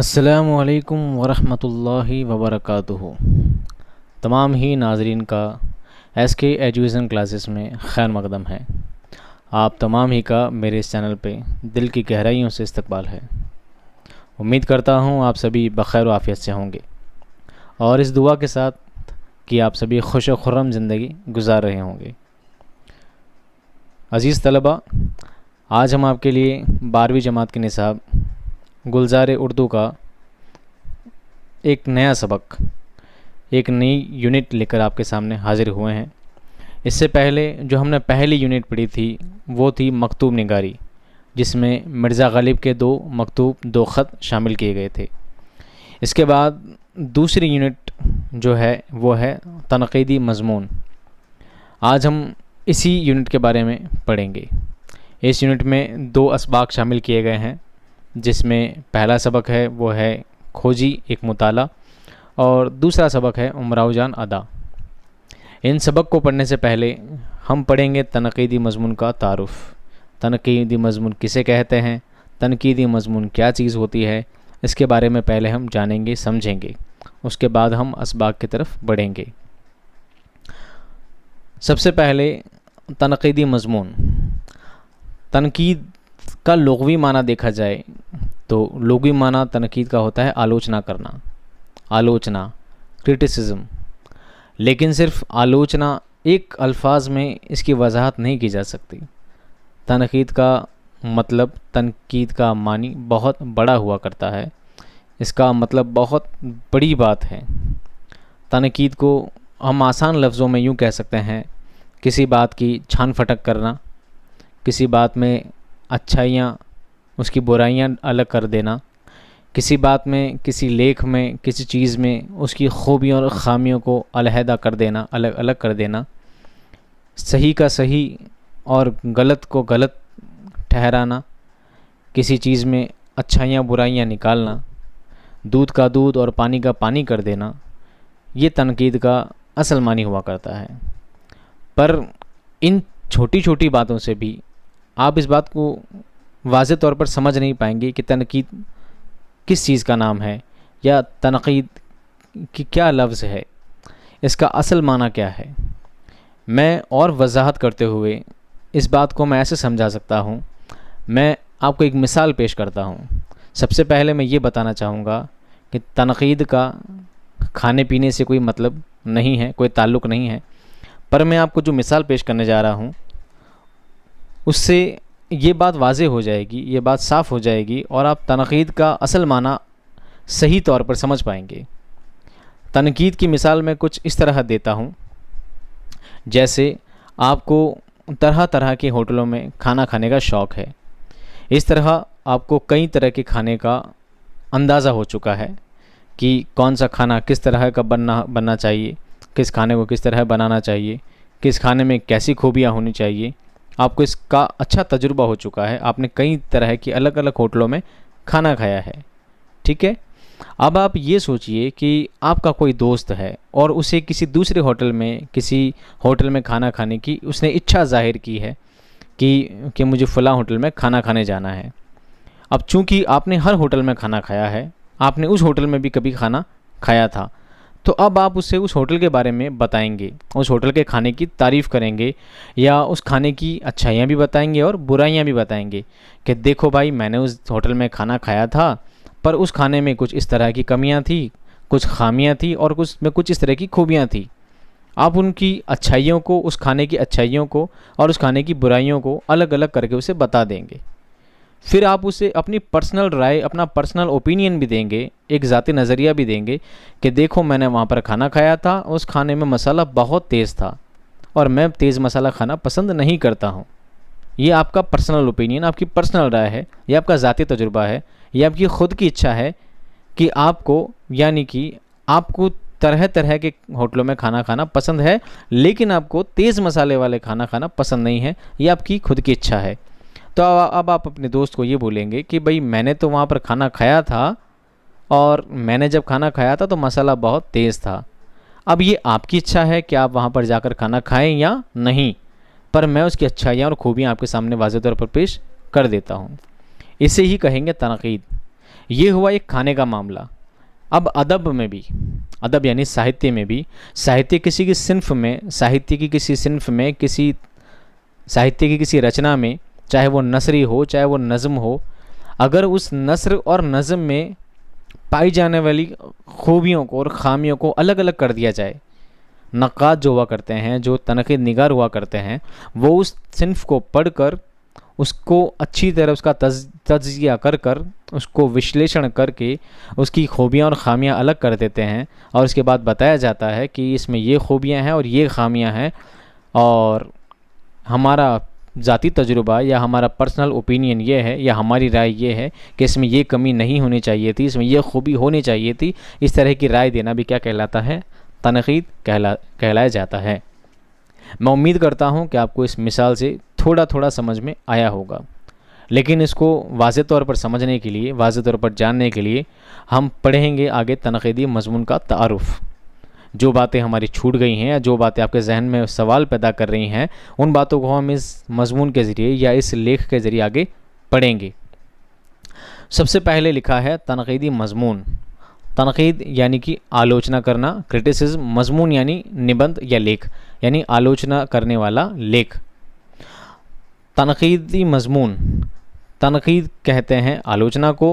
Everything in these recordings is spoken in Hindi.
अस्सलामुअलैकुम वरहमतुल्लाहि वबरकातुहू। तमाम ही नाजरीन का SK एजुकेशन क्लासेस में खैर मकदम है। आप तमाम ही का मेरे इस चैनल पे दिल की गहराइयों से इस्तकबाल है। उम्मीद करता हूँ आप सभी बखैर व आफियत से होंगे और इस दुआ के साथ कि आप सभी खुश व खुर्रम ज़िंदगी गुजार रहे होंगे। अज़ीज़ तलबा, आज हम आपके लिए 12वीं जमात के निसाब गुलज़ार उर्दू का एक नया सबक, एक नई यूनिट लेकर आपके सामने हाज़िर हुए हैं। इससे पहले जो हमने पहली यूनिट पढ़ी थी वो थी मकतूब निगारी, जिसमें मिर्ज़ा गालिब के 2 मकतूब 2 ख़त शामिल किए गए थे। इसके बाद दूसरी यूनिट जो है वो है तनक़ीदी मज़मून। आज हम इसी यूनिट के बारे में पढ़ेंगे। इस यूनिट में 2 असबाक शामिल किए गए हैं, जिसमें पहला सबक है वो है खोजी एक मुताला और दूसरा सबक है उमराव जान अदा। इन सबक को पढ़ने से पहले हम पढ़ेंगे तनक़ीदी मज़मून का तारुफ़। तनक़ीदी मज़मून किसे कहते हैं, तनक़ीदी मज़मून क्या चीज़ होती है, इसके बारे में पहले हम जानेंगे समझेंगे। उसके बाद हम असबाक की तरफ बढ़ेंगे। सबसे पहले तनक़ीदी मज़मून। तनक़ीद का लुग़वी माना देखा जाए तो लुग़वी माना तनक़ीद का होता है आलोचना करना, आलोचना, क्रिटिसिज्म। लेकिन सिर्फ आलोचना एक अल्फाज में इसकी वजाहत नहीं की जा सकती। तनक़ीद का मतलब, तनक़ीद का मानी बहुत बड़ा हुआ करता है। इसका मतलब बहुत बड़ी बात है। तनक़ीद को हम आसान लफ्ज़ों में यूँ कह सकते हैं, किसी बात की छान फटक करना, किसी बात में अच्छाइयाँ उसकी बुराइयाँ अलग कर देना, किसी बात में, किसी लेख में, किसी चीज़ में उसकी खूबियों और ख़ामियों को अलहदा कर देना, अलग अलग कर देना, सही का सही और गलत को गलत ठहराना, किसी चीज़ में अच्छाइयाँ बुराइयाँ निकालना, दूध का दूध और पानी का पानी कर देना, ये तनक़ीद का असल मानी हुआ करता है। पर इन छोटी छोटी बातों से भी आप इस बात को वाज़ेह तौर पर समझ नहीं पाएंगे कि तनक़ीद किस चीज़ का नाम है या तनक़ीद की क्या लफ्ज़ है, इसका असल माना क्या है। मैं और वजाहत करते हुए इस बात को मैं ऐसे समझा सकता हूँ। मैं आपको एक मिसाल पेश करता हूँ। सबसे पहले मैं ये बताना चाहूँगा कि तनक़ीद का खाने पीने से कोई मतलब नहीं है, कोई ताल्लुक़ नहीं है। पर मैं आपको जो मिसाल पेश करने जा रहा हूँ उससे ये बात वाज़ेह हो जाएगी, ये बात साफ़ हो जाएगी और आप तनक़ीद का असल माना सही तौर पर समझ पाएंगे। तनक़ीद की मिसाल मैं कुछ इस तरह देता हूँ, जैसे आपको तरह तरह के होटलों में खाना खाने का शौक़ है। इस तरह आपको कई तरह के खाने का अंदाज़ा हो चुका है कि कौन सा खाना किस तरह का बनना चाहिए, किस खाने को किस तरह बनाना चाहिए, किस खाने में कैसी खूबियाँ होनी चाहिए। आपको इसका अच्छा तजुर्बा हो चुका है। आपने कई तरह की अलग अलग होटलों में खाना खाया है, ठीक है। अब आप ये सोचिए कि आपका कोई दोस्त है और उसे किसी दूसरे होटल में, किसी होटल में खाना खाने की उसने इच्छा ज़ाहिर की है कि मुझे फ़लाँ होटल में खाना खाने जाना है। अब चूँकि आपने हर होटल में खाना खाया है, आपने उस होटल में भी कभी खाना खाया था, तो अब आप उससे उस होटल के बारे में बताएंगे, उस होटल के खाने की तारीफ़ करेंगे या उस खाने की अच्छाइयाँ भी बताएंगे और बुराइयाँ भी बताएंगे कि देखो भाई, मैंने उस होटल में खाना खाया था पर उस खाने में कुछ इस तरह की कमियाँ थी, कुछ ख़ामियाँ थी और कुछ में कुछ इस तरह की खूबियाँ थी। आप उनकी अच्छाइयों को, उस खाने की अच्छाइयों को और उस खाने की बुराइयों को अलग अलग करके उसे बता देंगे। फिर आप उसे अपनी पर्सनल राय, अपना पर्सनल ओपिनियन भी देंगे, एक ज़ाती नज़रिया भी देंगे कि देखो, मैंने वहाँ पर खाना खाया था, उस खाने में मसाला बहुत तेज़ था और मैं तेज़ मसाला खाना पसंद नहीं करता हूँ। ये आपका पर्सनल ओपिनियन, आपकी पर्सनल राय है, ये आपका ज़ाती तजुर्बा है, ये आपकी ख़ुद की इच्छा है कि आपको, यानी कि आपको तरह तरह के होटलों में खाना खाना पसंद है, लेकिन आपको तेज़ मसाले वाले खाना खाना पसंद नहीं है। ये आपकी खुद की इच्छा है। तो अब आप अपने दोस्त को ये बोलेंगे कि भाई, मैंने तो वहाँ पर खाना खाया था और मैंने जब खाना खाया था तो मसाला बहुत तेज़ था। अब ये आपकी इच्छा है कि आप वहाँ पर जाकर खाना खाएं या नहीं, पर मैं उसकी अच्छाइयाँ और खूबियाँ आपके सामने वाज़ेह तौर पर पेश कर देता हूँ। इसे ही कहेंगे तनक़ीद। ये हुआ एक खाने का मामला। अब अदब में भी, अदब यानी साहित्य में भी, साहित्य किसी की सिन्फ में, साहित्य की किसी सिन्फ में, किसी साहित्य की किसी रचना में, चाहे वो नसरी हो चाहे वो नज़म हो, अगर उस नस्र और नज़म में पाई जाने वाली खूबियों को और ख़ामियों को अलग अलग कर दिया जाए, नक़ाद जो हुआ करते हैं, जो तनक़ीद निगार हुआ करते हैं, वो उस सिन्फ को पढ़कर उसको अच्छी तरह उसका तज्ज़िया कर कर उसको विश्लेषण करके उसकी खूबियाँ और ख़ामियाँ अलग कर देते हैं, और उसके बाद बताया जाता है कि इसमें ये खूबियाँ हैं और ये ख़ामियाँ हैं, और हमारा ज़ाती तजुर्बा या हमारा पर्सनल ओपिनियन ये है या हमारी राय ये है कि इसमें ये कमी नहीं होनी चाहिए थी, इसमें ये खूबी होनी चाहिए थी। इस तरह की राय देना भी क्या कहलाता है? तनक़ीद कहलाया जाता है। मैं उम्मीद करता हूँ कि आपको इस मिसाल से थोड़ा थोड़ा समझ में आया होगा, लेकिन इसको वाज़ेह तौर पर समझने के लिए, वाज़ेह तौर पर जानने के लिए हम पढ़ेंगे आगे तनक़ीदी मज़मून का तारुफ़। जो बातें हमारी छूट गई हैं या जो बातें आपके जहन में सवाल पैदा कर रही हैं, उन बातों को हम इस मज़मून के ज़रिए या इस लेख के ज़रिए आगे पढ़ेंगे। सबसे पहले लिखा है तनक़ीदी मज़मून। तनक़ीद यानी कि आलोचना करना, क्रिटिसिज्म, मज़मून यानी निबंध या लेख, यानी आलोचना करने वाला लेख। तनक़ीदी मज़मून, तनक़ीद कहते हैं आलोचना को,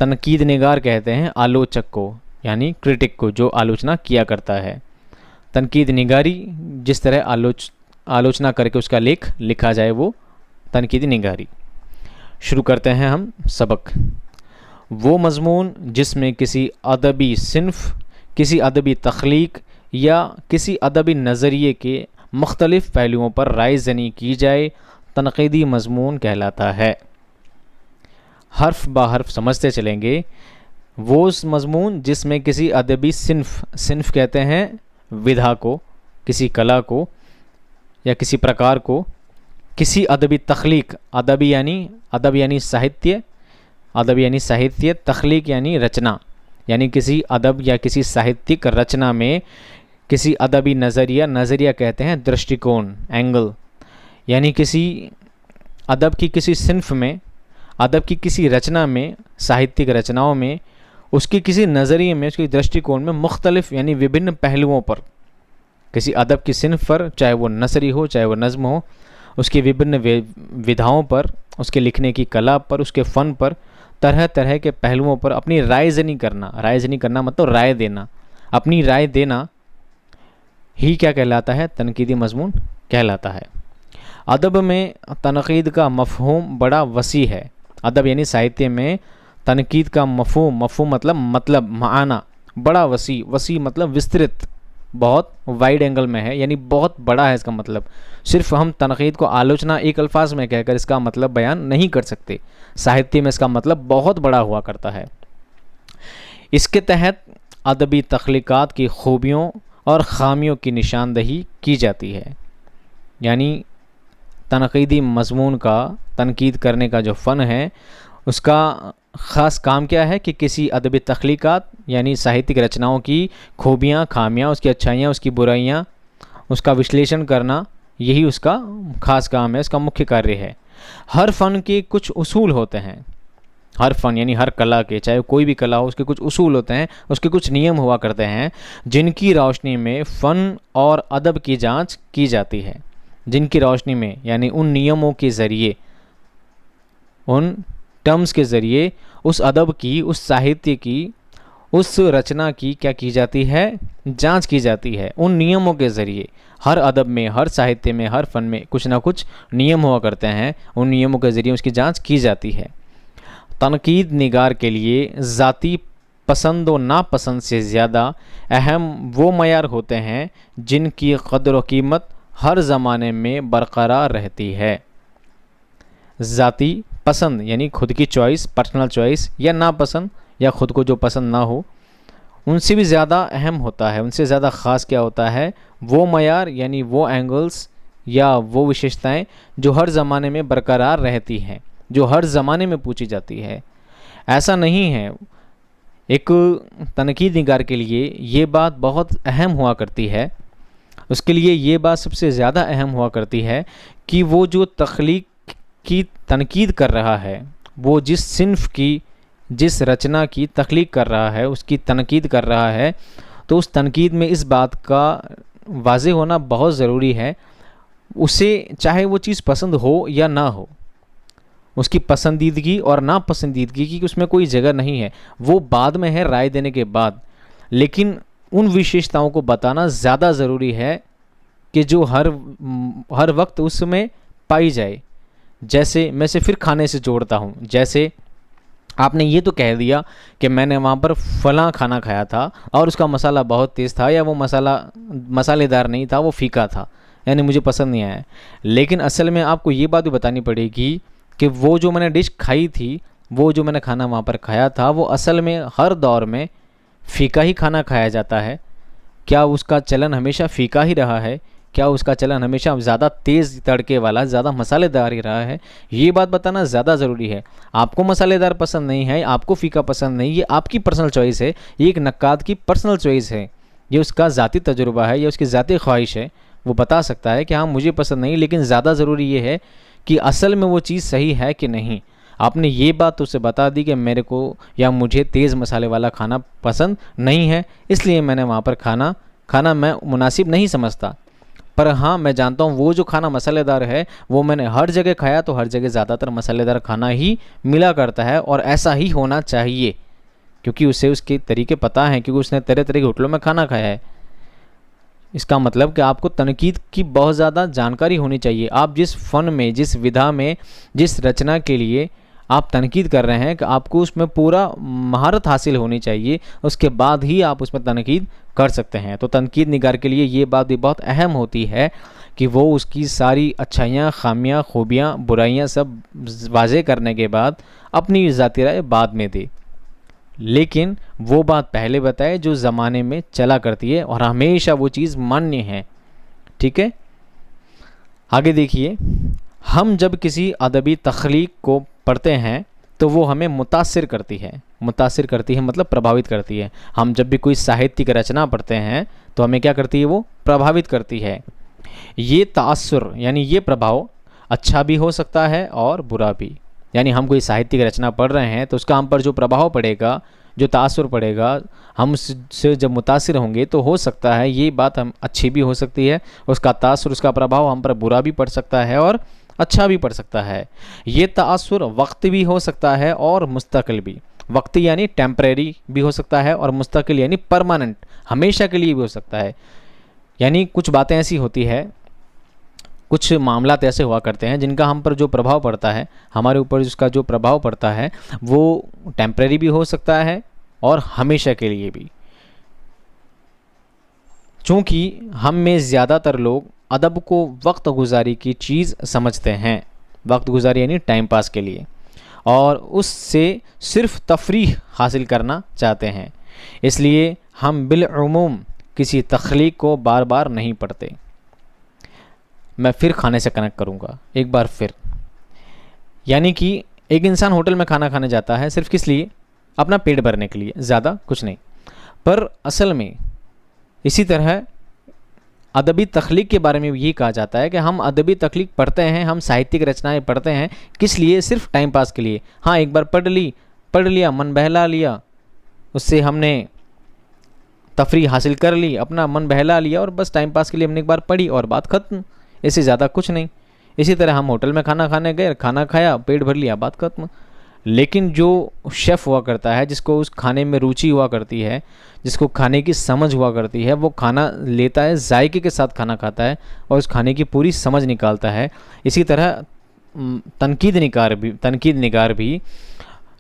तनक़ीद निगार कहते हैं आलोचक को, यानी क्रिटिक को, जो आलोचना किया करता है। तनक़ीद निगारी, जिस तरह आलोचना करके उसका लेख लिखा जाए, वो तनक़ीद निगारी। शुरू करते हैं हम सबक। वो मज़मून जिसमें किसी अदबी सिन्फ़, किसी अदबी तख्लीक या किसी अदबी नज़रिए के मुख्तलिफ़ पहलुओं पर राय ज़नी की जाए, तनक़ीदी मज़मून कहलाता है। हर्फ बा हर्फ समझते चलेंगे। वो मज़मून जिसमें किसी अदबी सिन्फ़, सिन्फ़ कहते हैं विधा को, किसी कला को या किसी प्रकार को, किसी अदबी तख्लीक, अदब यानी साहित्य, अदब यानी साहित्य, तख्लीक यानी रचना, यानी किसी अदब या किसी साहित्यिक रचना में किसी अदबी नज़रिया, नज़रिया कहते हैं दृष्टिकोण, एंगल, यानी किसी अदब की किसी सिन्फ़ में, अदब की किसी रचना में, साहित्यिक रचनाओं में, उसकी किसी नज़रिए में, उसकी दृष्टिकोण में मुख्तलिफ़ यानी विभिन्न पहलुओं पर, किसी अदब की सिन्फ़ पर, चाहे वो नसरी हो चाहे वो नज़्म हो, उसकी विभिन्न विधाओं पर, उसके लिखने की कला पर, उसके फ़न पर, तरह तरह के पहलुओं पर अपनी राय ज़नी करना। राय ज़नी करना मतलब राय देना, अपनी राय देना ही क्या कहलाता है? तनक़ीदी मज़मून कहलाता है। अदब में तनक़ीद का मफ़हूम बड़ा वसी है। अदब यानी साहित्य में तनक़ीद का मफ़हूम मतलब माना बड़ा वसी, वसी मतलब विस्तृत, बहुत वाइड एंगल में है, यानी बहुत बड़ा है इसका मतलब। सिर्फ हम तनक़ीद को आलोचना एक अल्फाज में कहकर इसका मतलब बयान नहीं कर सकते। साहित्य में इसका मतलब बहुत बड़ा हुआ करता है। इसके तहत अदबी तख्लीक़ात की खूबियों और ख़ामियों की निशानदही की जाती है। यानी तनक़ीदी मज़मून का, तनक़ीद करने का जो फ़न है, उसका ख़ास काम क्या है कि किसी अदबी तख्लीक़ात यानी साहित्यिक रचनाओं की खूबियाँ, ख़ामियाँ, उसकी अच्छाइयाँ, उसकी बुराइयाँ, उसका विश्लेषण करना, यही उसका ख़ास काम है, इसका मुख्य कार्य है। हर फ़न के कुछ उसूल होते हैं। हर फ़न यानी हर कला के, चाहे कोई भी कला हो, उसके कुछ उसूल होते हैं, उसके कुछ नियम हुआ करते हैं, जिनकी रोशनी में फ़न और अदब की जाँच की जाती है। जिनकी रोशनी में यानी उन नियमों के ज़रिए, उन टर्म्स के ज़रिए उस अदब की, उस साहित्य की, उस रचना की क्या की जाती है? जांच की जाती है। उन नियमों के ज़रिए हर अदब में, हर साहित्य में, हर फ़न में कुछ ना कुछ नियम हुआ करते हैं, उन नियमों के ज़रिए उसकी जांच की जाती है। तनक़ीद निगार के लिए ज़ाती पसंद व नापसंद से ज़्यादा अहम वो मयार होते हैं जिनकी क़द्र व कीमत हर ज़माने में बरक़रार रहती है। ज़ाती पसंद यानी खुद की चॉइस, पर्सनल चॉइस, या नापसंद या ख़ुद को जो पसंद ना हो, उनसे भी ज़्यादा अहम होता है, उनसे ज़्यादा ख़ास क्या होता है? वो मयार यानी वो एंगल्स या वो विशेषताएं जो हर ज़माने में बरकरार रहती हैं, जो हर ज़माने में पूछी जाती है। ऐसा नहीं है, एक तनक़ीद निगार के लिए ये बात बहुत अहम हुआ करती है, उसके लिए ये बात सबसे ज़्यादा अहम हुआ करती है कि वो जो तख्लीक की तनक़ीद कर रहा है, वो जिस सिन्फ़ की जिस रचना की तख्लीक कर रहा है, उसकी तनकीद कर रहा है, तो उस तनकीद में इस बात का वाज़ेह होना बहुत ज़रूरी है, उसे चाहे वो चीज़ पसंद हो या ना हो, उसकी पसंदीदगी और नापसंदीदगी की उसमें कोई जगह नहीं है, वो बाद में है राय देने के बाद। लेकिन उन विशेषताओं को बताना ज़्यादा ज़रूरी है कि जो हर वक्त उसमें पाई जाए। जैसे मैं से फिर खाने से जोड़ता हूँ, जैसे आपने ये तो कह दिया कि मैंने वहाँ पर फ़लाँ खाना खाया था और उसका मसाला बहुत तेज़ था, या वो मसाला मसालेदार नहीं था, वो फीका था, यानी मुझे पसंद नहीं आया। लेकिन असल में आपको ये बात भी बतानी पड़ेगी कि वो जो मैंने डिश खाई थी, वो जो मैंने खाना वहाँ पर खाया था, वो असल में हर दौर में फ़ीका ही खाना खाया जाता है। क्या उसका चलन हमेशा फ़ीका ही रहा है? क्या उसका चलन हमेशा ज़्यादा तेज़ तड़के वाला, ज़्यादा मसालेदार ही रहा है? ये बात बताना ज़्यादा ज़रूरी है। आपको मसालेदार पसंद नहीं है, आपको फ़ीका पसंद नहीं, ये आपकी पर्सनल चॉइस है, ये एक नक्काद की पर्सनल चॉइस है, ये उसका ज़ाती तजुर्बा है, ये उसकी ज़ाती ख्वाहिश है। वो बता सकता है कि हाँ मुझे पसंद नहीं, लेकिन ज़्यादा ज़रूरी ये है कि असल में वो चीज़ सही है कि नहीं। आपने ये बात तो उसे बता दी कि मेरे को या मुझे तेज़ मसाले वाला खाना पसंद नहीं है, इसलिए मैंने वहाँ पर खाना मैं मुनासिब नहीं समझता। पर हाँ, मैं जानता हूँ वो जो खाना मसालेदार है वो मैंने हर जगह खाया, तो हर जगह ज़्यादातर मसालेदार खाना ही मिला करता है, और ऐसा ही होना चाहिए, क्योंकि उसे उसके तरीके पता हैं, क्योंकि उसने तरह तरह के होटलों में खाना खाया है। इसका मतलब कि आपको तनकीद की बहुत ज़्यादा जानकारी होनी चाहिए। आप जिस फ़न में, जिस विधा में, जिस रचना के लिए आप तनकीद कर रहे हैं, कि आपको उसमें पूरा महारत हासिल होनी चाहिए, उसके बाद ही आप उसमें तनकीद कर सकते हैं। तो तनकीद निगार के लिए ये बात भी बहुत अहम होती है कि वो उसकी सारी अच्छाइयाँ, खामियाँ, खूबियाँ, बुराइयाँ सब वाज़े करने के बाद अपनी ज़ाती राय बाद में दे, लेकिन वो बात पहले बताए जो ज़माने में चला करती है और हमेशा वो चीज़ मान्य है। ठीक है, आगे देखिए, हम जब किसी अदबी तख्लीक को पढ़ते हैं तो वो हमें मुतासिर करती है। मुतासिर करती है मतलब प्रभावित करती है। हम जब भी कोई साहित्यिक रचना पढ़ते हैं तो हमें क्या करती है? वो प्रभावित करती है। ये तासुर यानी ये प्रभाव अच्छा भी हो सकता है और बुरा भी। यानी हम कोई साहित्यिक रचना पढ़ रहे हैं तो उसका हम पर जो प्रभाव पड़ेगा, जो तासुर पड़ेगा, हम उससे जब मुतासिर होंगे तो हो सकता है ये बात हम अच्छी भी हो सकती है, उसका तासुर, उसका प्रभाव हम पर बुरा भी पड़ सकता है और अच्छा भी पड़ सकता है। ये तासुर वक्त भी हो सकता है और मुस्तकिल भी। वक्ती यानी टेम्परेरी भी हो सकता है और मुस्तकिल यानी परमानेंट, हमेशा के लिए भी हो सकता है। यानी कुछ बातें ऐसी होती है, कुछ मामलात ऐसे हुआ करते हैं जिनका हम पर जो प्रभाव पड़ता है, हमारे ऊपर जिसका जो प्रभाव पड़ता है वो टेम्परेरी भी हो सकता है और हमेशा के लिए भी। चूँकि हम में ज़्यादातर लोग अदब को वक्त गुजारी की चीज़ समझते हैं, वक्त गुजारी यानी टाइम पास के लिए, और उससे सिर्फ तफरीह हासिल करना चाहते हैं, इसलिए हम बिलउमूम किसी तख्लीक को बार बार नहीं पढ़ते। मैं फिर खाने से कनेक्ट करूँगा एक बार फिर। यानी कि एक इंसान होटल में खाना खाने जाता है सिर्फ किस लिए? अपना पेट भरने के लिए, ज़्यादा कुछ नहीं। पर असल में इसी तरह अदबी तख्लीक के बारे में भी ये कहा जाता है कि हम अदबी तख्लीक पढ़ते हैं, हम साहित्यिक रचनाएं पढ़ते हैं, किस लिए? सिर्फ टाइम पास के लिए। हाँ, एक बार पढ़ लिया, मन बहला लिया, उससे हमने तफरी हासिल कर ली, अपना मन बहला लिया और बस टाइम पास के लिए हमने एक बार पढ़ी और बात ख़त्म, इससे ज़्यादा कुछ नहीं। इसी तरह हम होटल में खाना खाने गए, खाना खाया, पेट भर लिया, बात ख़त्म। लेकिन जो शेफ़ हुआ करता है, जिसको उस खाने में रुचि हुआ करती है, जिसको खाने की समझ हुआ करती है, वो खाना लेता है, जायके के साथ खाना खाता है और उस खाने की पूरी समझ निकालता है। इसी तरह तनकीद निगार भी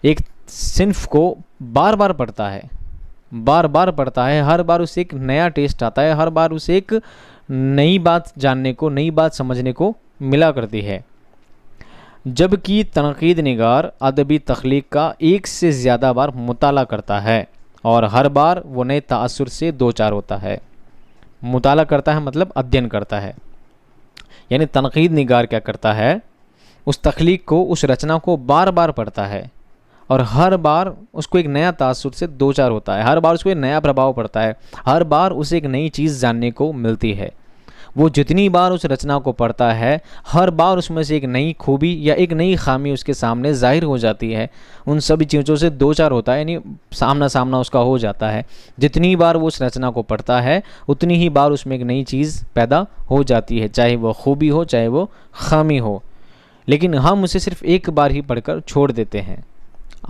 एक सिन्फ को बार बार पढ़ता है, हर बार उसे एक नया टेस्ट आता है, हर बार उसे एक नई बात जानने को, नई बात समझने को मिला करती है। जबकि तनकीद निगार अदबी तख्लीक का एक से ज़्यादा बार मुताला करता है और हर बार वो नए तासुर से दो चार होता है। मुताला करता है मतलब अध्ययन करता है। यानी तनकीद निगार क्या करता है? उस तख्लीक को, उस रचना को बार बार पढ़ता है और हर बार उसको एक नया तासुर से दो चार होता है, हर बार उसको एक नया प्रभाव पड़ता है, हर बार उसे एक नई चीज़ जानने को मिलती है। वो जितनी बार उस रचना को पढ़ता है, हर बार उसमें से एक नई खूबी या एक नई खामी उसके सामने जाहिर हो जाती है। उन सभी चीज़ों से दो चार होता है, यानी सामना सामना उसका हो जाता है। जितनी बार वो उस रचना को पढ़ता है उतनी ही बार उसमें एक नई चीज़ पैदा हो जाती है, चाहे वो खूबी हो चाहे वो खामी हो। लेकिन हम उसे सिर्फ एक बार ही पढ़कर छोड़ देते हैं।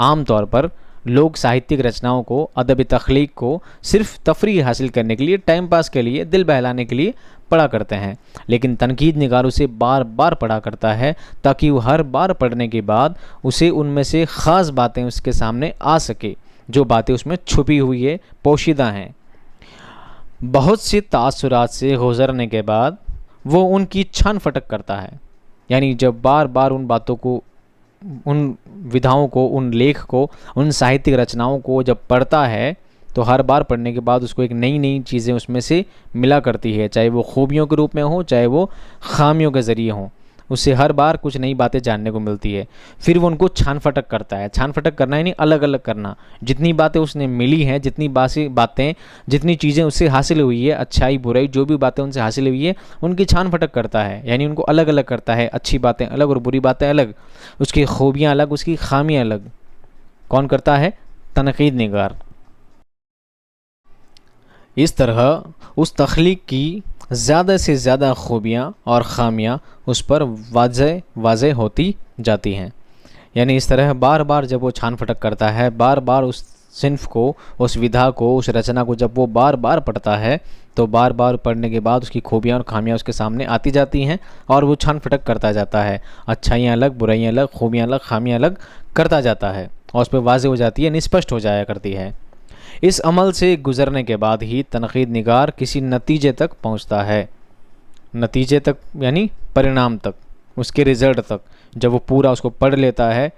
आम तौर पर लोग साहित्यिक रचनाओं को, अदब तख्लीक को सिर्फ तफरीह हासिल करने के लिए, टाइम पास के लिए, दिल बहलाने के लिए पढ़ा करते हैं। लेकिन तनकीद निगार उसे बार बार पढ़ा करता है ताकि वो हर बार पढ़ने के बाद उसे उनमें से ख़ास बातें उसके सामने आ सके, जो बातें उसमें छुपी हुई है, पोशीदा हैं। बहुत सी तासुरात से गुज़रने के बाद वो उनकी छान फटक करता है। यानी जब बार बार उन बातों को, उन विधाओं को, उन लेख को, उन साहित्यिक रचनाओं को जब पढ़ता है तो हर बार पढ़ने के बाद उसको एक नई नई चीज़ें उसमें से मिला करती है, चाहे वो खूबियों के रूप में हो चाहे वो खामियों के ज़रिए हों। उससे हर बार कुछ नई बातें जानने को मिलती है। फिर वो उनको छान फटक करता है। छान फटक करना यानी अलग अलग करना। जितनी बातें उसने मिली हैं, जितनी बातें, जितनी चीज़ें उससे हासिल हुई है, अच्छाई बुराई जो भी बातें उनसे हासिल हुई है, उनकी छान फटक करता है। यानी उनको अलग अलग करता है। अच्छी बातें अलग और बुरी बातें अलग, उसकी खूबियाँ अलग, उसकी खामियाँ अलग। कौन करता है? तनकीद निगार। इस तरह उस तख्लीक की ज़्यादा से ज़्यादा खूबियाँ और ख़ामियाँ उस पर वाज़े होती जाती हैं। यानी इस तरह बार बार जब वो छान फटक करता है, बार बार उस सिन्फ को, उस विधा को, उस रचना को जब वो बार बार पढ़ता है तो बार बार पढ़ने के बाद उसकी खूबियाँ और खामियाँ उसके सामने आती जाती हैं और वो छान फटक करता जाता है। अच्छाइयाँ अलग, बुराइयाँ अलग, खूबियाँ अलग, खामियाँ अलग करता जाता है और उस पर वाज़े हो जाती है, निस्पष्ट हो जाया करती है। इस अमल से गुज़रने के बाद ही तनकीद निगार किसी नतीजे तक पहुंचता है। नतीजे तक यानी परिणाम तक, उसके रिज़ल्ट तक। जब वो पूरा उसको पढ़ लेता है,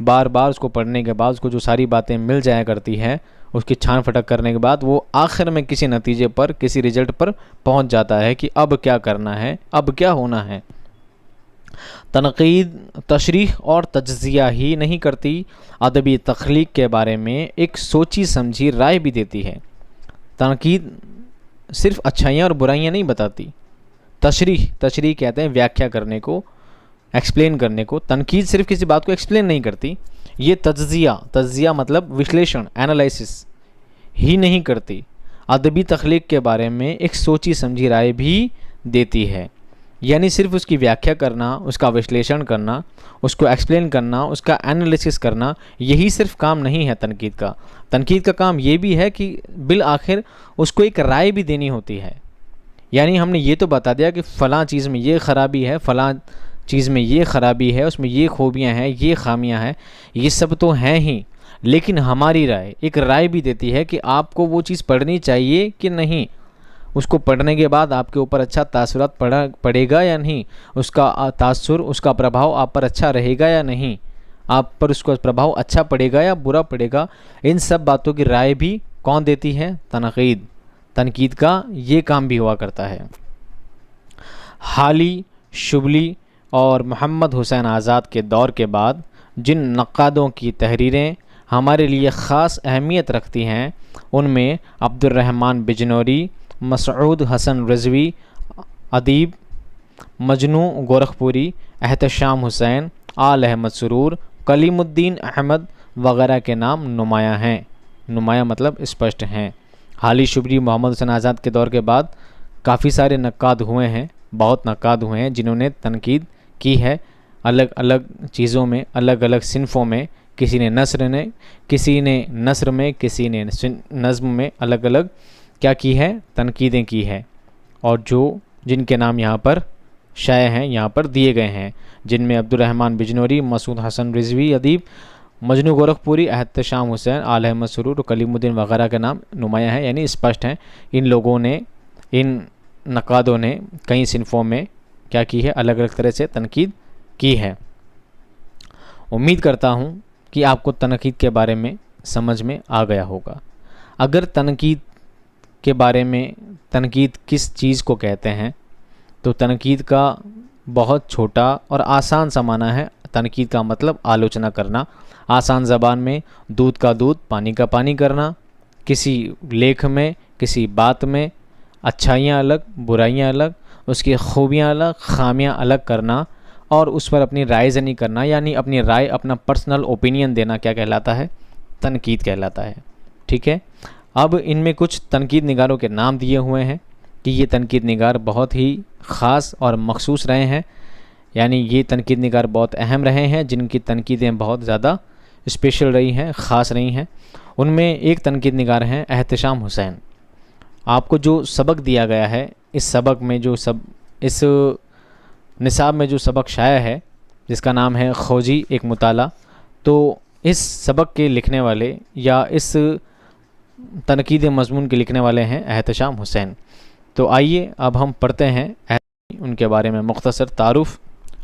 बार बार उसको पढ़ने के बाद उसको जो सारी बातें मिल जाया करती हैं, उसकी छान फटक करने के बाद वो आखिर में किसी नतीजे पर, किसी रिज़ल्ट पर पहुंच जाता है कि अब क्या करना है, अब क्या होना है। तनकीद तशरीह और तज्ज़िया ही नहीं करती, अदबी तख्लीक के बारे में एक सोची समझी राय भी देती है। तनकीद सिर्फ अच्छाइयाँ और बुराइयाँ नहीं बताती। तशरीह कहते हैं व्याख्या करने को, एक्सप्लेन करने को। तनकीद सिर्फ किसी बात को एक्सप्लेन नहीं करती। ये तज्ज़िया मतलब विश्लेषण, एनालिसिस ही नहीं करती, अदबी तख्लीक के बारे में एक सोची समझी राय भी देती है। यानी सिर्फ उसकी व्याख्या करना, उसका विश्लेषण करना, उसको एक्सप्लेन करना, उसका एनालिसिस करना, यही सिर्फ काम नहीं है तनकीद का। तनकीद का काम ये भी है कि बिल आखिर उसको एक राय भी देनी होती है। यानी हमने ये तो बता दिया कि फ़लाँ चीज़ में ये ख़राबी है, फ़लाँ चीज़ में ये ख़राबी है, उसमें ये खूबियाँ हैं, ये खामियाँ हैं, ये सब तो हैं ही, लेकिन हमारी राय, एक राय भी देती है कि आपको वो चीज़ पढ़नी चाहिए कि नहीं। उसको पढ़ने के बाद आपके ऊपर अच्छा तासुरात पड़ेगा या नहीं, उसका तासुर, उसका प्रभाव आप पर अच्छा रहेगा या नहीं, आप पर उसका प्रभाव अच्छा पड़ेगा या बुरा पड़ेगा। इन सब बातों की राय भी कौन देती है? तनकीद। तनकीद का ये काम भी हुआ करता है। हाली, शुबली और मोहम्मद हुसैन आज़ाद के दौर के बाद जिन नक्कादों की तहरीरें हमारे लिए ख़ास अहमियत रखती हैं, उनमें अब्दुर्रहमान बिजनौरी, मसऊद हसन रिजवी अदीब, मजनू गोरखपुरी, एहतशाम हुसैन, आल अहमद सुरूर, कलीमुद्दीन अहमद वगैरह के नाम नुमायाँ हैं। नुमायाँ मतलब स्पष्ट हैं। हाली, शुबली, मोहम्मद हुसैन आज़ाद के दौर के बाद काफ़ी सारे नक्काद हुए हैं, बहुत नक्काद हुए हैं जिन्होंने तनकीद की है अलग अलग चीज़ों में, अलग अलग सिनफ़ों में। किसी ने नस्र में, किसी ने नज़्म में अलग अलग क्या की है? तनकीदें की है। और जिनके नाम यहाँ पर शाये हैं, यहाँ पर दिए गए हैं, जिनमें अब्दुर्रहमान बिजनौरी, मसूद हसन रिजवी अदीब, मजनू गोरखपुरी, एहतशाम हुसैन, आल अहमद सुरूर, कलीमुद्दीन वगैरह के नाम नुमायाँ हैं, यानी स्पष्ट हैं। इन लोगों ने, इन नक़ादों ने कई सिनफ़ों में क्या की है? अलग अलग तरह से तनकीद की है। उम्मीद करता हूँ कि आपको तनकीद के बारे में समझ में आ गया होगा। अगर तनकीद के बारे में, तनकीद किस चीज़ को कहते हैं, तो तनकीद का बहुत छोटा और आसान सा माना है। तनकीद का मतलब आलोचना करना। आसान ज़बान में दूध का दूध, पानी का पानी करना। किसी लेख में, किसी बात में अच्छाइयाँ अलग, बुराइयाँ अलग, उसकी खूबियाँ अलग, खामियाँ अलग करना और उस पर अपनी राय ज़नी करना, यानी अपनी राय, अपना पर्सनल ओपिनियन देना क्या कहलाता है? तनकीद कहलाता है। ठीक है, अब इनमें कुछ तनकीद निगारों के नाम दिए हुए हैं कि ये तनकीद निगार बहुत ही ख़ास और मखसूस रहे हैं, यानी ये तनकीद निगार बहुत अहम रहे हैं, जिनकी तनकीदें बहुत ज़्यादा स्पेशल रही हैं, ख़ास रही हैं। उनमें एक तनकीद निगार हैं एहतशाम हुसैन। आपको जो सबक दिया गया है, इस सबक में जो इस निसाब में जो सबक शाया है, जिसका नाम है खोजी एक मुताला, तो इस सबक के लिखने वाले या इस तनकीद मज़मून के लिखने वाले हैं एहतशाम हुसैन। तो आइए अब हम पढ़ते हैं उनके बारे में मुख्तसर तारुफ़,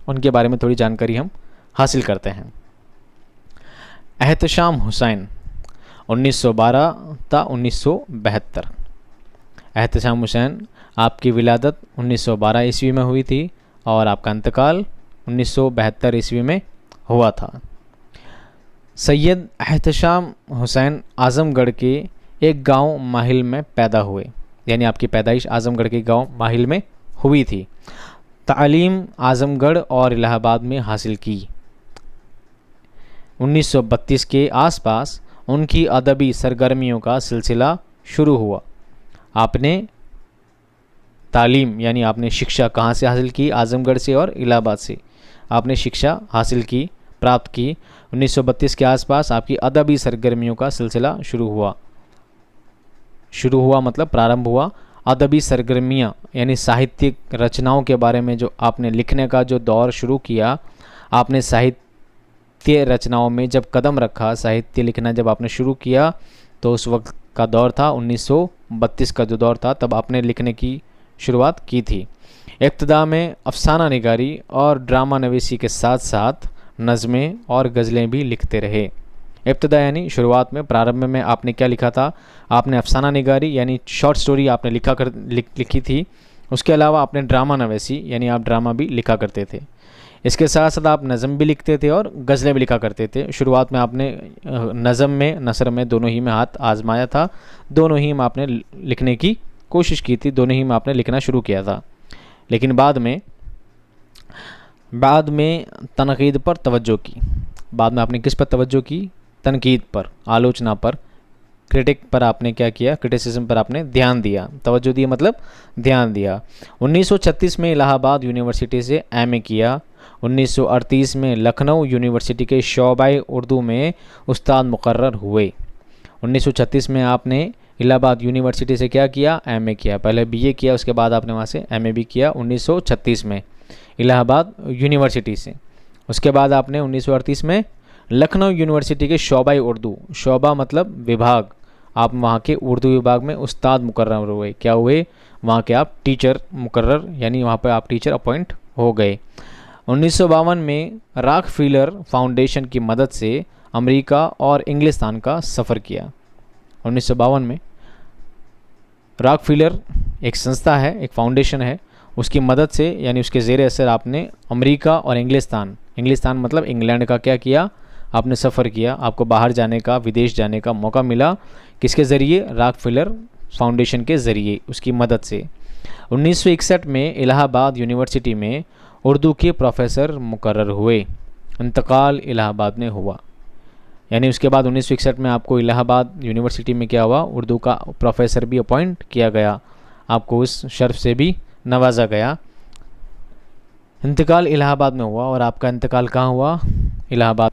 उनके बारे में थोड़ी जानकारी हम हासिल करते हैं। एहतशाम हुसैन 1912 ता 1972। एहतशाम हुसैन, आपकी विलादत 1912 ईस्वी में हुई थी और आपका इंतकाल 1972 ईस्वी में हुआ था। सैयद एहतशाम हुसैन आज़मगढ़ के एक गांव माहिल में पैदा हुए, यानी आपकी पैदाइश आज़मगढ़ के गांव माहिल में हुई थी। तालीम आज़मगढ़ और इलाहाबाद में हासिल की। 1932 के आसपास उनकी अदबी सरगर्मियों का सिलसिला शुरू हुआ। आपने तालीम यानी आपने शिक्षा कहाँ से हासिल की? आज़मगढ़ से और इलाहाबाद से आपने शिक्षा हासिल की, प्राप्त की। 1932 के आसपास आपकी अदबी सरगर्मियों का सिलसिला शुरू हुआ मतलब प्रारंभ हुआ। अदबी सरगर्मियाँ यानी साहित्यिक रचनाओं के बारे में जो आपने लिखने का जो दौर शुरू किया, आपने साहित्य रचनाओं में जब कदम रखा, साहित्य लिखना जब आपने शुरू किया, तो उस वक्त का दौर था 1932 का जो दौर था, तब आपने लिखने की शुरुआत की थी। इब्तिदा में अफसाना निगारी और ड्रामा नवीसी के साथ साथ नज़में और गज़लें भी लिखते रहे। इब्तिदा यानी शुरुआत में, प्रारंभ में आपने क्या लिखा था? आपने अफसाना निगारी यानी शॉर्ट स्टोरी आपने लिखी थी। उसके अलावा आपने ड्रामा नवीसी यानी आप ड्रामा भी लिखा करते थे। इसके साथ साथ आप नज़म भी लिखते थे और गज़लें भी लिखा करते थे। शुरुआत में आपने नज़म में, नसर में, दोनों ही में हाथ आजमाया था, दोनों ही में आपने लिखने की कोशिश की थी, दोनों ही में आपने लिखना शुरू किया था। लेकिन बाद में तनकीद पर तवज्जो की। बाद में आपने किस पर तवज्जो की? तनकीद पर, आलोचना पर, क्रिटिक पर आपने क्या किया? क्रिटिसिज्म पर आपने ध्यान दिया। तवज्जो दिया मतलब ध्यान दिया। 1936 में इलाहाबाद यूनिवर्सिटी से एमए किया। 1938 में लखनऊ यूनिवर्सिटी के शोबाए उर्दू में उस्ताद मुकर्रर हुए। 1936 में आपने इलाहाबाद यूनिवर्सिटी से क्या किया? एमए किया। पहले बीए किया, उसके बाद आपने वहाँ से एमए भी किया 1936 में इलाहाबाद यूनिवर्सिटी से। उसके बाद आपने 1938 में लखनऊ यूनिवर्सिटी के शोबाए उर्दू, शोबा मतलब विभाग, आप वहाँ के उर्दू विभाग में उस्ताद मुकर्रर हुए। क्या हुए? वहाँ के आप टीचर मुकर्रर, यानी वहाँ पर आप टीचर अपॉइंट हो गए। 1952 में रॉकफेलर फाउंडेशन की मदद से अमेरिका और इंग्लिस्तान का सफ़र किया। 1952 में रॉकफेलर एक संस्था है, एक फाउंडेशन है, उसकी मदद से यानी उसके ज़ेरे असर आपने अमेरिका और इंग्लिस्तान मतलब इंग्लैंड का क्या किया? आपने सफ़र किया। आपको बाहर जाने का, विदेश जाने का मौका मिला। किसके ज़रिए? रॉकफेलर फाउंडेशन के ज़रिए, उसकी मदद से। 1961 में इलाहाबाद यूनिवर्सिटी में उर्दू के प्रोफेसर मुकर्रर हुए। इंतकाल इलाहाबाद में हुआ, यानी उसके बाद 1961 में आपको इलाहाबाद यूनिवर्सिटी में क्या हुआ? उर्दू का प्रोफेसर भी अपॉइंट किया गया, आपको उस शर्फ से भी नवाजा गया। इंतकाल इलाहाबाद में हुआ और आपका इंतकाल कहाँ हुआ? इलाहाबाद।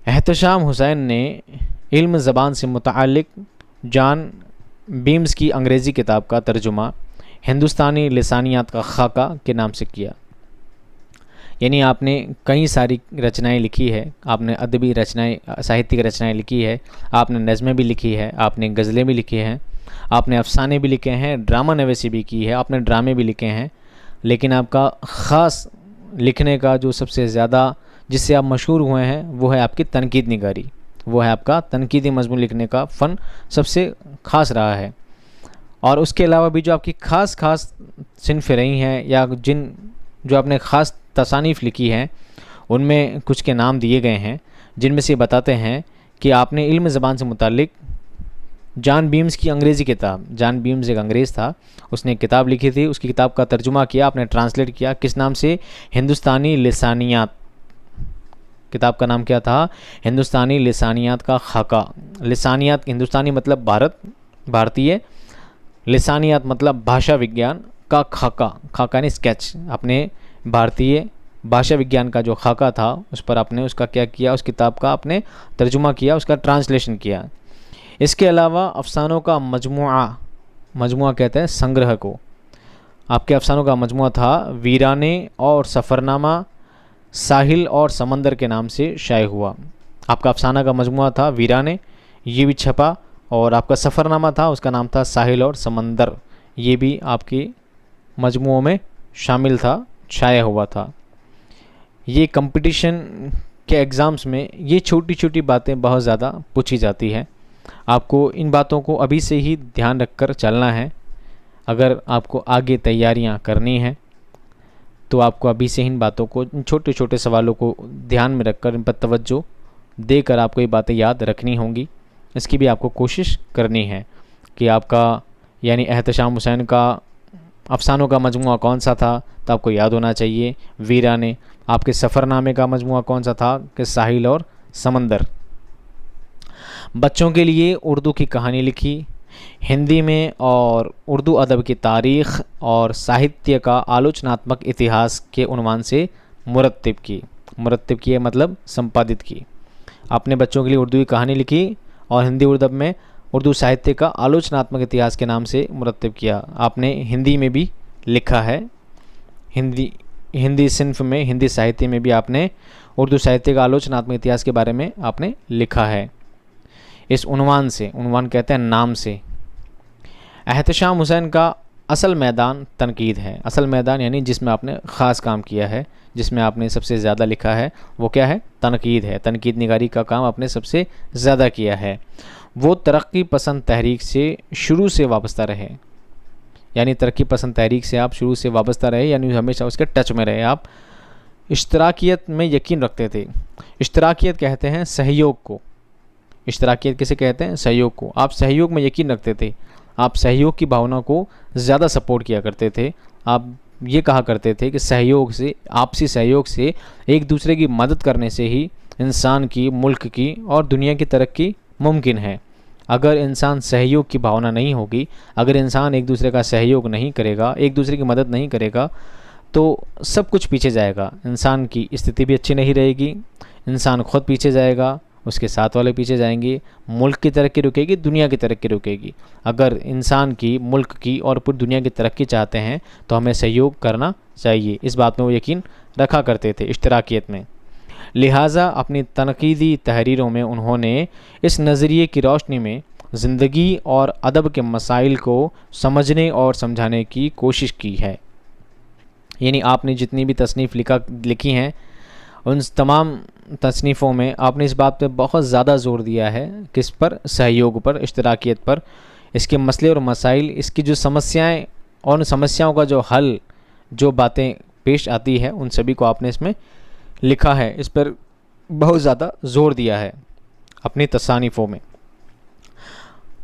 एहतशाम हुसैन ने इल्म ज़बान से मुताल्लिक जॉन बीम्स की अंग्रेज़ी किताब का तर्जुमा हिंदुस्तानी लिसानियात का खाका के नाम से किया। यानी आपने कई सारी रचनाएं लिखी है, आपने अदबी रचनाएं, साहित्यिक रचनाएं लिखी है, आपने नज़में भी लिखी है, आपने गज़लें भी लिखी हैं, आपने अफसाने भी लिखे हैं, ड्रामा नवीसी भी की है, आपने ड्रामे भी लिखे हैं। लेकिन आपका ख़ास लिखने का जो सबसे ज़्यादा जिससे आप मशहूर हुए हैं वो है आपकी तनकीद निगारी, वो है आपका तनकीदी मज़मून लिखने का फ़न सबसे ख़ास रहा है। और उसके अलावा भी जो आपकी ख़ास सिनफ़ें रही हैं या जो आपने ख़ास तसानीफ़ लिखी हैं, उनमें कुछ के नाम दिए गए हैं, जिनमें से बताते हैं कि आपने इल्म ज़बान से मुताल्लिक जॉन बीम्स की अंग्रेज़ी किताब, जॉन बीम्स एक अंग्रेज़ था, उसने एक किताब लिखी थी, उसकी किताब का तर्जुमा किया, आपने ट्रांसलेट किया, किस नाम से? हिंदुस्तानी लिसानियात। किताब का नाम क्या था? हिंदुस्तानी लिसानियात का खाका। लिसानियात हिंदुस्तानी मतलब भारत, भारतीय, लिसानियात मतलब भाषा विज्ञान का खाका, खाका यानी स्केच। अपने भारतीय भाषा विज्ञान का जो खाका था उस पर आपने उसका क्या किया, उस किताब का आपने तर्जुमा किया, उसका ट्रांसलेशन किया। इसके अलावा अफ़सानों का मजमुआ, मजमुआ कहते हैं संग्रह को, आपके अफ़सानों का मजमुआ था वीराने और सफ़रनामा साहिल और समंदर के नाम से शाये हुआ। आपका अफ़साना का मजमुआ था वीराने, ये भी छपा, और आपका सफ़रनामा था उसका नाम था साहिल और समंदर, ये भी आपके मजमुओं में शामिल था, शाया हुआ था। ये कंपटीशन के एग्ज़ाम्स में ये छोटी छोटी बातें बहुत ज़्यादा पूछी जाती है, आपको इन बातों को अभी से ही ध्यान रखकर चलना है। अगर आपको आगे तैयारियां करनी हैं तो आपको अभी से इन बातों को, इन छोटे छोटे सवालों को ध्यान में रखकर, इन पर तवज्जो देकर आपको ये बातें याद रखनी होंगी। इसकी भी आपको कोशिश करनी है कि आपका यानी एहतशाम हुसैन का अफ़सानों का मजमुआ कौन सा था, तो आपको याद होना चाहिए वीराने। आपके सफ़रनामे का मजमुआ कौन सा था? कि साहिल और समंदर। बच्चों के लिए उर्दू की कहानी लिखी, हिंदी में और उर्दू अदब की तारीख़ और साहित्य का आलोचनात्मक इतिहास के उन्वान से मुरत्तिब की। मुरत्तिब की मतलब संपादित की। आपने बच्चों के लिए उर्दू की कहानी लिखी और हिंदी उर्दू में उर्दू साहित्य का आलोचनात्मक इतिहास के नाम से मुरत्तिब किया। आपने हिंदी में भी लिखा है, हिंदी सिन्फ में, हिंदी साहित्य में भी आपने उर्दू साहित्य का आलोचनात्मक इतिहास के बारे में आपने लिखा है। इस उन्वान से, उन्वान कहते हैं नाम से, एहतशाम हुसैन का असल मैदान तनकीद है। असल मैदान यानी जिसमें आपने ख़ास काम किया है, जिसमें आपने सबसे ज़्यादा लिखा है, वो क्या है? तनकीद है। तनकीद निगारी का काम आपने सबसे ज़्यादा किया है। वो तरक्की पसंद तहरीक से शुरू से वाबस्ता रहे, यानी तरक्की पसंद तहरीक से आप शुरू से वाबस्ता रहे, यानी हमेशा उसके टच में रहे। आप इश्तराकियत में यकीन रखते थे। इश्तराकियत कहते हैं सहयोग को। इश्तराकियत किसे कहते हैं? सहयोग को। आप सहयोग में यकीन रखते थे, आप सहयोग की भावना को ज़्यादा सपोर्ट किया करते थे। आप ये कहा करते थे कि सहयोग से, आपसी सहयोग से, एक दूसरे की मदद करने से ही इंसान की, मुल्क की और दुनिया की तरक्की मुमकिन है। अगर इंसान सहयोग की भावना नहीं होगी, अगर इंसान एक दूसरे का सहयोग नहीं करेगा, एक दूसरे की मदद नहीं करेगा, तो सब कुछ पीछे जाएगा। इंसान की स्थिति भी अच्छी नहीं रहेगी, इंसान खुद पीछे जाएगा, उसके साथ वाले पीछे जाएंगे, मुल्क की तरक्की रुकेगी, दुनिया की तरक्की रुकेगी। अगर इंसान की, मुल्क की और पूरी दुनिया की तरक्की चाहते हैं तो हमें सहयोग करना चाहिए। इस बात में वो यकीन रखा करते थे, इश्तराकियत में। लिहाजा अपनी तनकीदी तहरीरों में उन्होंने इस नज़रिए की रोशनी में ज़िंदगी और अदब के मसाइल को समझने और समझाने की कोशिश की है। यानी आपने जितनी भी तसनीफ़ लिखी हैं, उन तमाम तसनीफ़ों में आपने इस बात पे बहुत ज़्यादा ज़ोर दिया है, किस पर? सहयोग पर, इश्तराकियत पर, इसके मसले और मसाइल, इसकी जो समस्याएं और उन समस्याओं का जो हल, जो बातें पेश आती है, उन सभी को आपने इसमें लिखा है, इस पर बहुत ज़्यादा ज़ोर दिया है अपनी तसानीफ़ों में।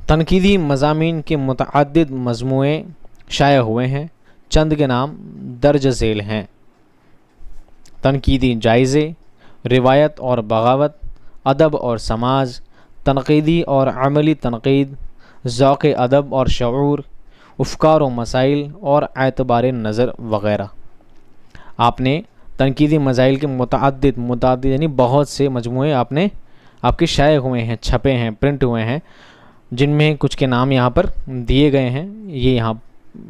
तनकीदी मज़ामीन के मुतअद्दिद मजमूए शाया हुए हैं, चंद के नाम दर्ज झेल हैं। तनकीदी जायज़े, रिवायत और बगावत, अदब और समाज, तनकीदी और अमली तनकीद, ज़ौक़ अदब और शऊर, अफ़कार व मसाइल और एतबार नज़र वग़ैरह। आपने तनकीदी मसाइल के मुतअद्दिद यानी बहुत से मजमूए आपने, आपके शाये हुए हैं, छपे हैं, प्रिंट हुए हैं, जिनमें कुछ के नाम यहाँ पर दिए गए हैं।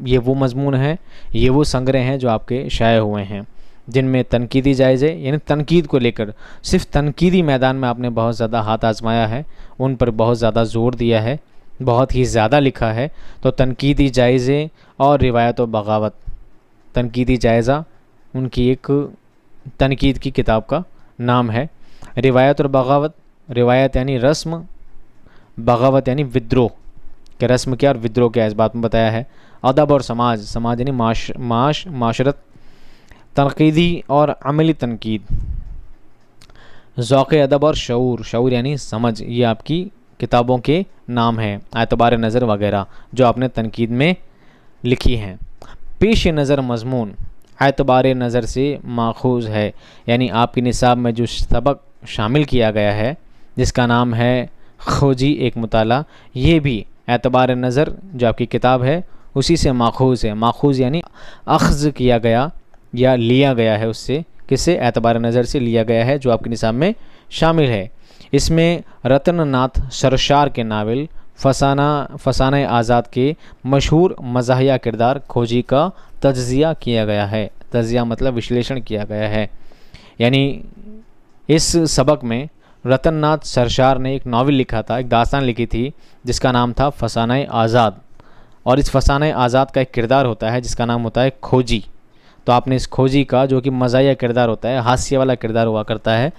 ये वो मजमून हैं, ये वो संग्रह हैं जो आपके शाये हुए हैं, जिनमें तनकीदी जायज़े यानी तनकीद को लेकर, सिर्फ तनकीदी मैदान में आपने बहुत ज़्यादा हाथ आजमाया है, उन पर बहुत ज़्यादा ज़ोर दिया है, बहुत ही ज़्यादा लिखा है। तो तनकीदी जायज़े और रिवायत व बगावत, तनकीदी जायज़ा उनकी एक तनकीद की किताब का नाम है। रिवायत और बगावत, रिवायत यानी रस्म, बगावत यानी विद्रोह, कि रस्म क्या और विद्रोह क्या, इस बात में बताया है। अदब और समाज, समाज यानी माशरत, तनकीदी और अमली तनकीद, ज़ौक़ अदब और शऊर, शऊर यानी समझ, ये आपकी किताबों के नाम हैं, एतबार नज़र वगैरह जो आपने तनकीद में लिखी हैं। पेश नज़र मज़मून एतबार नज़र से माखूज़ है, यानी आपके निसाब में जो सबक शामिल किया गया है जिसका नाम है खोजी एक मुताला, ये भी एतबार नज़र जो आपकी किताब है उसी से माखूज़ है। माखूज़ यानी अख्ज़ किया गया या लिया गया है उससे, किससे? एतबार नज़र से लिया गया है जो आपके निसाब में शामिल है। इसमें रतन नाथ सरशार के नावल फसाना आज़ाद के मशहूर मज़ाहिया किरदार खोजी का तज्ज़िया किया गया है। तज्ज़िया मतलब विश्लेषण किया गया है। यानी इस सबक में रतन नाथ सरशार ने एक नावल लिखा था, एक दास्तान लिखी थी जिसका नाम था फसाना आज़ाद, और इस फसाना आज़ाद का एक किरदार होता है जिसका नाम होता है खोजी। तो आपने इस खोजी का, जो कि मज़ाहिया किरदार होता है, हास्य वाला किरदार हुआ करता है,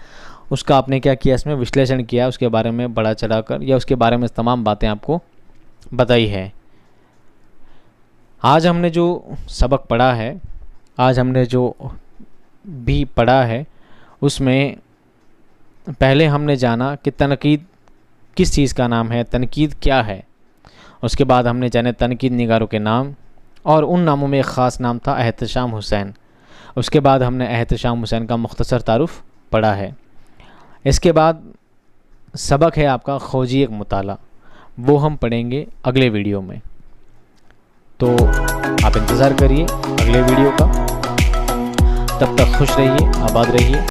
उसका आपने क्या किया, इसमें विश्लेषण किया, उसके बारे में बढ़ा चढ़ा कर या उसके बारे में तमाम बातें आपको बताई है। आज हमने जो सबक पढ़ा है, आज हमने जो भी पढ़ा है, उसमें पहले हमने जाना कि तनकीद किस चीज़ का नाम है, तनकीद क्या है। उसके बाद हमने जाने तनकीद निगारों के नाम, और उन नामों में एक ख़ास नाम था एहतशाम हुसैन। उसके बाद हमने एहतशाम हुसैन का मुख्तसर तारुफ पढ़ा है। इसके बाद सबक है आपका खोजी एक मुताला, वो हम पढ़ेंगे अगले वीडियो में। तो आप इंतज़ार करिए अगले वीडियो का। तब तक खुश रहिए, आबाद रहिए।